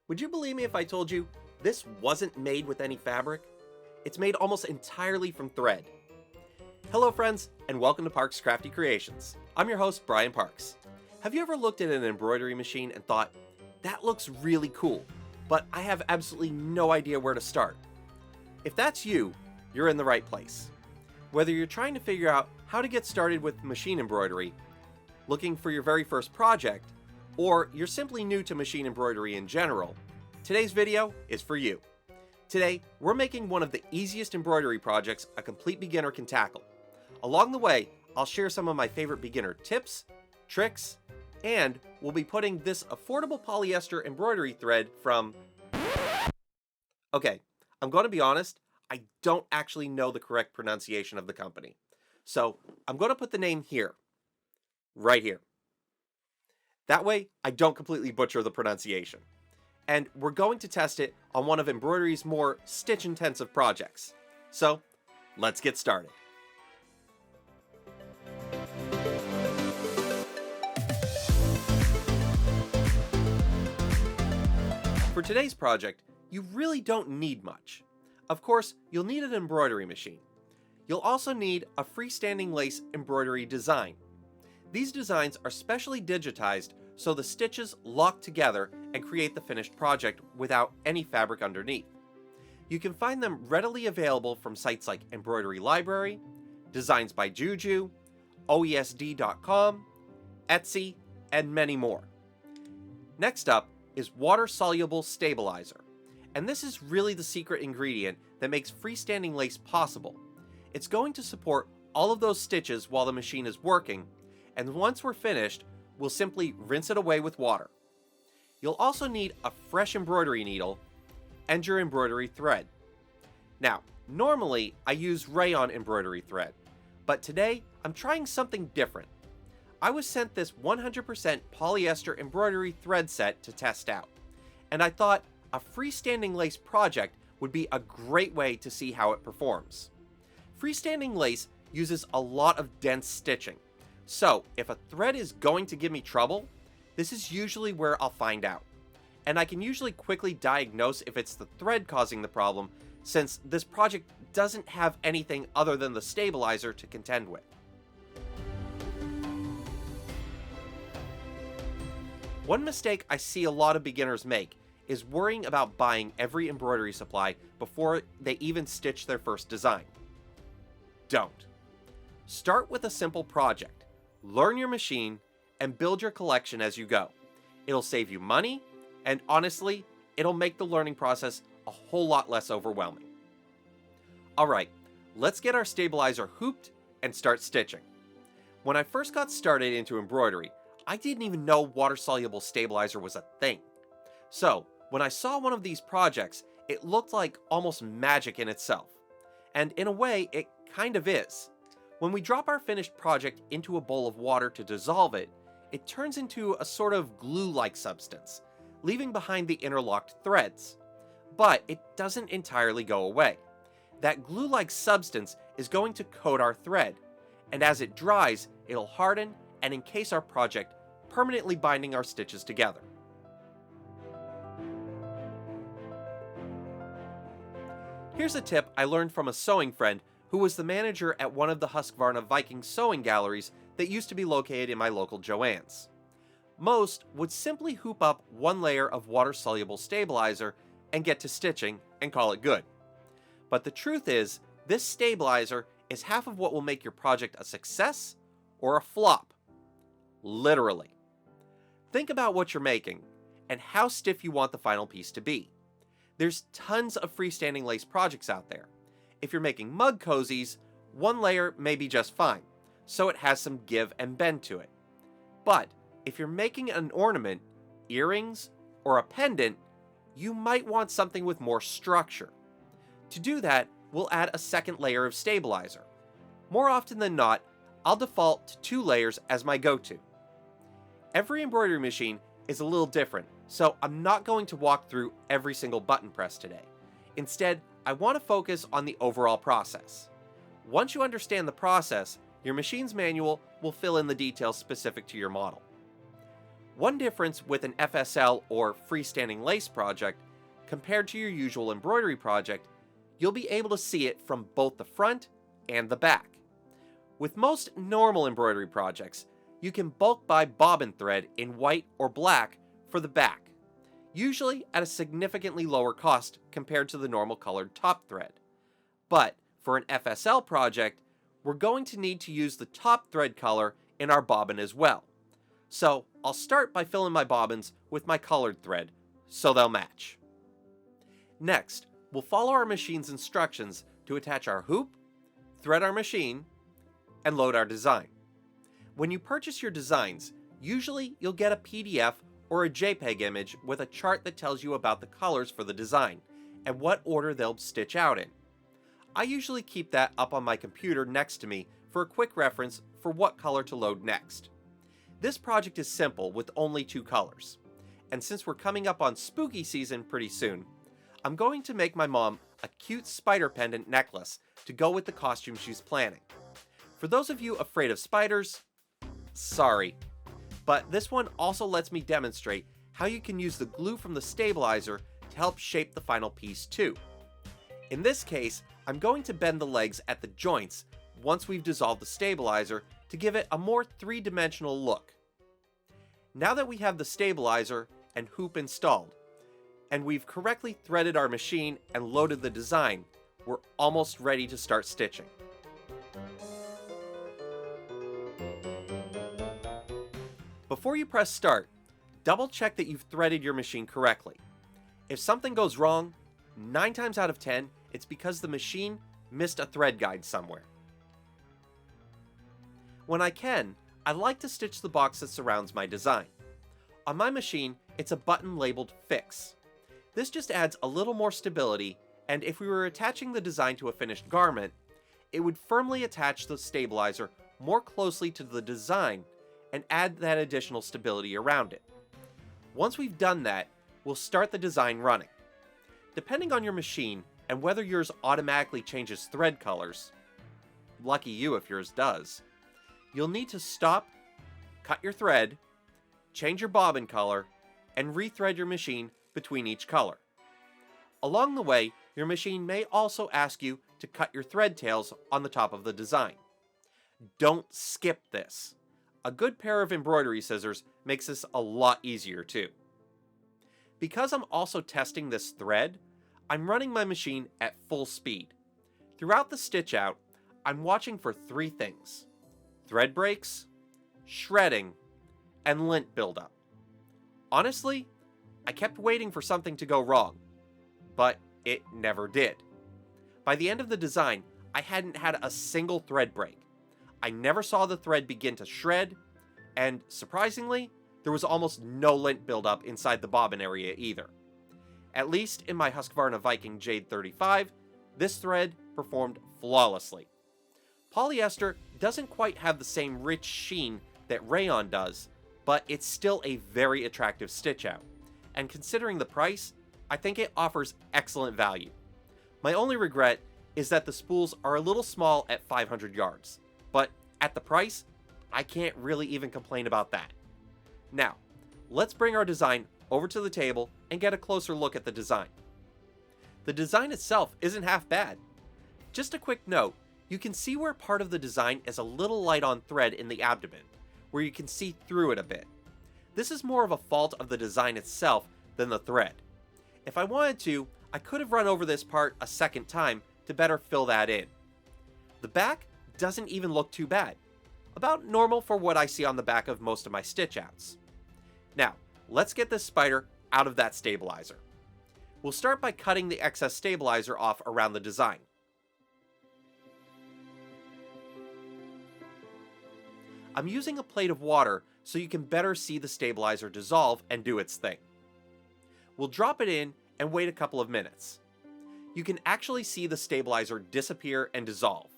Would you believe me if I told you this wasn't made with any fabric? It's made almost entirely from thread. Hello friends, and welcome to Parks Crafty Creations. I'm your host, Brian Parks. Have you ever looked at an embroidery machine and thought, that looks really cool, but I have absolutely no idea where to start? If that's you, you're in the right place. Whether you're trying to figure out how to get started with machine embroidery, looking for your very first project, or you're simply new to machine embroidery in general, today's video is for you. Today, we're making one of the easiest embroidery projects a complete beginner can tackle. Along the way, I'll share some of my favorite beginner tips, tricks, and we'll be putting this affordable polyester embroidery thread from... Okay, I'm going to be honest, I don't actually know the correct pronunciation of the company. So I'm going to put the name here, right here. That way, I don't completely butcher the pronunciation. And we're going to test it on one of embroidery's more stitch-intensive projects. So, let's get started. For today's project, you really don't need much. Of course, you'll need an embroidery machine. You'll also need a freestanding lace embroidery design. These designs are specially digitized so the stitches lock together and create the finished project without any fabric underneath. You can find them readily available from sites like Embroidery Library, Designs by Juju, OESD.com, Etsy, and many more. Next up is water-soluble stabilizer, and this is really the secret ingredient that makes freestanding lace possible. It's going to support all of those stitches while the machine is working, and once we're finished, we'll simply rinse it away with water. You'll also need a fresh embroidery needle and your embroidery thread. Now, normally I use rayon embroidery thread, but today I'm trying something different. I was sent this 100% polyester embroidery thread set to test out, and I thought a freestanding lace project would be a great way to see how it performs. Freestanding lace uses a lot of dense stitching, so if a thread is going to give me trouble, this is usually where I'll find out. And I can usually quickly diagnose if it's the thread causing the problem, since this project doesn't have anything other than the stabilizer to contend with. One mistake I see a lot of beginners make is worrying about buying every embroidery supply before they even stitch their first design. Don't. Start with a simple project. Learn your machine, and build your collection as you go. It'll save you money, and honestly, it'll make the learning process a whole lot less overwhelming. Alright, let's get our stabilizer hooped and start stitching. When I first got started into embroidery, I didn't even know water-soluble stabilizer was a thing. So, when I saw one of these projects, it looked like almost magic in itself. And in a way, it kind of is. When we drop our finished project into a bowl of water to dissolve it, it turns into a sort of glue-like substance, leaving behind the interlocked threads. But it doesn't entirely go away. That glue-like substance is going to coat our thread, and as it dries, it'll harden and encase our project, permanently binding our stitches together. Here's a tip I learned from a sewing friend who was the manager at one of the Husqvarna Viking sewing galleries that used to be located in my local Joann's. Most would simply hoop up one layer of water-soluble stabilizer and get to stitching and call it good. But the truth is, this stabilizer is half of what will make your project a success or a flop. Literally. Think about what you're making and how stiff you want the final piece to be. There's tons of freestanding lace projects out there. If you're making mug cozies, one layer may be just fine, so it has some give and bend to it. But if you're making an ornament, earrings, or a pendant, you might want something with more structure. To do that, we'll add a second layer of stabilizer. More often than not, I'll default to 2 layers as my go-to. Every embroidery machine is a little different, so I'm not going to walk through every single button press today. Instead, I want to focus on the overall process. Once you understand the process, your machine's manual will fill in the details specific to your model. One difference with an FSL or freestanding lace project compared to your usual embroidery project, you'll be able to see it from both the front and the back. With most normal embroidery projects, you can bulk buy bobbin thread in white or black for the back, usually at a significantly lower cost compared to the normal colored top thread. But for an FSL project, we're going to need to use the top thread color in our bobbin as well. So I'll start by filling my bobbins with my colored thread, so they'll match. Next, we'll follow our machine's instructions to attach our hoop, thread our machine, and load our design. When you purchase your designs, usually you'll get a PDF or a JPEG image with a chart that tells you about the colors for the design and what order they'll stitch out in. I usually keep that up on my computer next to me for a quick reference for what color to load next. This project is simple with only 2 colors, and since we're coming up on spooky season pretty soon, I'm going to make my mom a cute spider pendant necklace to go with the costume she's planning. For those of you afraid of spiders, sorry, but this one also lets me demonstrate how you can use the glue from the stabilizer to help shape the final piece too. In this case, I'm going to bend the legs at the joints once we've dissolved the stabilizer to give it a more 3-dimensional look. Now that we have the stabilizer and hoop installed, and we've correctly threaded our machine and loaded the design, we're almost ready to start stitching. Before you press start, double check that you've threaded your machine correctly. If something goes wrong, 9 times out of 10, it's because the machine missed a thread guide somewhere. When I can, I like to stitch the box that surrounds my design. On my machine, it's a button labeled Fix. This just adds a little more stability, and if we were attaching the design to a finished garment, it would firmly attach the stabilizer more closely to the design and add that additional stability around it. Once we've done that, we'll start the design running. Depending on your machine and whether yours automatically changes thread colors, lucky you if yours does, you'll need to stop, cut your thread, change your bobbin color, and rethread your machine between each color. Along the way, your machine may also ask you to cut your thread tails on the top of the design. Don't skip this. A good pair of embroidery scissors makes this a lot easier too. Because I'm also testing this thread, I'm running my machine at full speed. Throughout the stitch out, I'm watching for 3 things: thread breaks, shredding, and lint buildup. Honestly, I kept waiting for something to go wrong, but it never did. By the end of the design, I hadn't had a single thread break. I never saw the thread begin to shred, and surprisingly, there was almost no lint buildup inside the bobbin area either. At least in my Husqvarna Viking Jade 35, this thread performed flawlessly. Polyester doesn't quite have the same rich sheen that rayon does, but it's still a very attractive stitch out, and considering the price, I think it offers excellent value. My only regret is that the spools are a little small at 500 yards, but at the price, I can't really even complain about that. Now, let's bring our design over to the table and get a closer look at the design. The design itself isn't half bad. Just a quick note, you can see where part of the design is a little light on thread in the abdomen, where you can see through it a bit. This is more of a fault of the design itself than the thread. If I wanted to, I could have run over this part a second time to better fill that in. The back doesn't even look too bad. About normal for what I see on the back of most of my stitch outs. Now, let's get this spider out of that stabilizer. We'll start by cutting the excess stabilizer off around the design. I'm using a plate of water so you can better see the stabilizer dissolve and do its thing. We'll drop it in and wait a couple of minutes. You can actually see the stabilizer disappear and dissolve.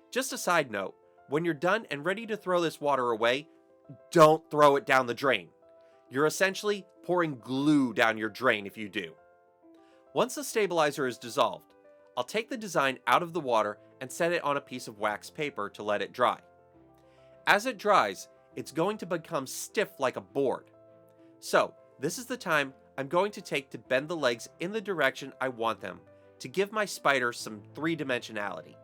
Just a side note, when you're done and ready to throw this water away, don't throw it down the drain. You're essentially pouring glue down your drain if you do. Once the stabilizer is dissolved, I'll take the design out of the water and set it on a piece of wax paper to let it dry. As it dries, it's going to become stiff like a board. So this is the time I'm going to take to bend the legs in the direction I want them to give my spider some three-dimensionality.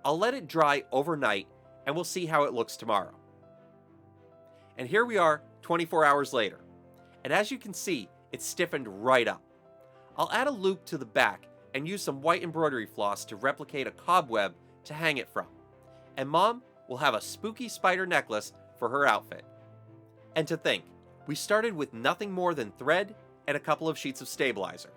I'll let it dry overnight and we'll see how it looks tomorrow. And here we are 24 hours later, and as you can see, it's stiffened right up. I'll add a loop to the back and use some white embroidery floss to replicate a cobweb to hang it from. And Mom will have a spooky spider necklace for her outfit. And to think, we started with nothing more than thread and a couple of sheets of stabilizer.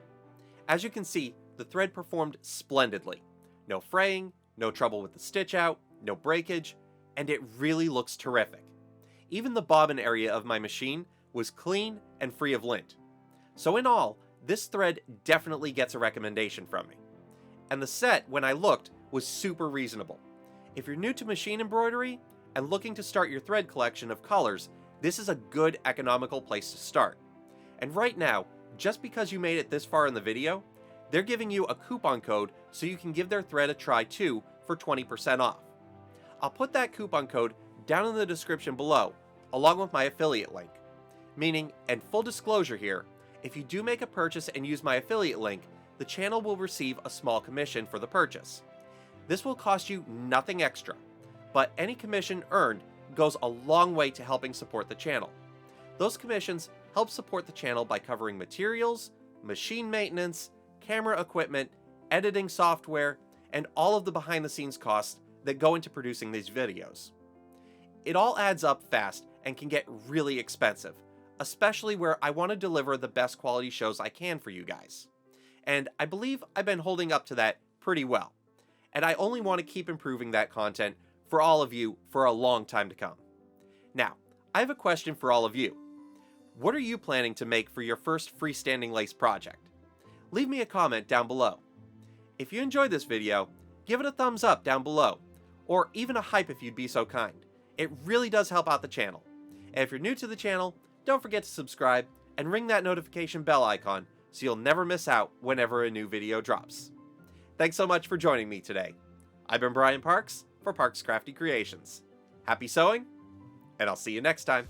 As you can see, the thread performed splendidly. No fraying, no trouble with the stitch out, no breakage, and it really looks terrific. Even the bobbin area of my machine was clean and free of lint. So in all, this thread definitely gets a recommendation from me. And the set, when I looked, was super reasonable. If you're new to machine embroidery and looking to start your thread collection of colors, this is a good economical place to start. And right now, just because you made it this far in the video, they're giving you a coupon code so you can give their thread a try too for 20% off. I'll put that coupon code down in the description below, along with my affiliate link. Meaning, and full disclosure here, if you do make a purchase and use my affiliate link, the channel will receive a small commission for the purchase. This will cost you nothing extra, but any commission earned goes a long way to helping support the channel. Those commissions help support the channel by covering materials, machine maintenance, camera equipment, editing software, and all of the behind-the-scenes costs that go into producing these videos. It all adds up fast and can get really expensive, especially where I want to deliver the best quality shows I can for you guys. And I believe I've been holding up to that pretty well. And I only want to keep improving that content for all of you for a long time to come. Now, I have a question for all of you. What are you planning to make for your first freestanding lace project? Leave me a comment down below. If you enjoyed this video, give it a thumbs up down below, or even a hype if you'd be so kind. It really does help out the channel. And if you're new to the channel, don't forget to subscribe and ring that notification bell icon so you'll never miss out whenever a new video drops. Thanks so much for joining me today. I've been Brian Parks for Parks Crafty Creations. Happy sewing, and I'll see you next time.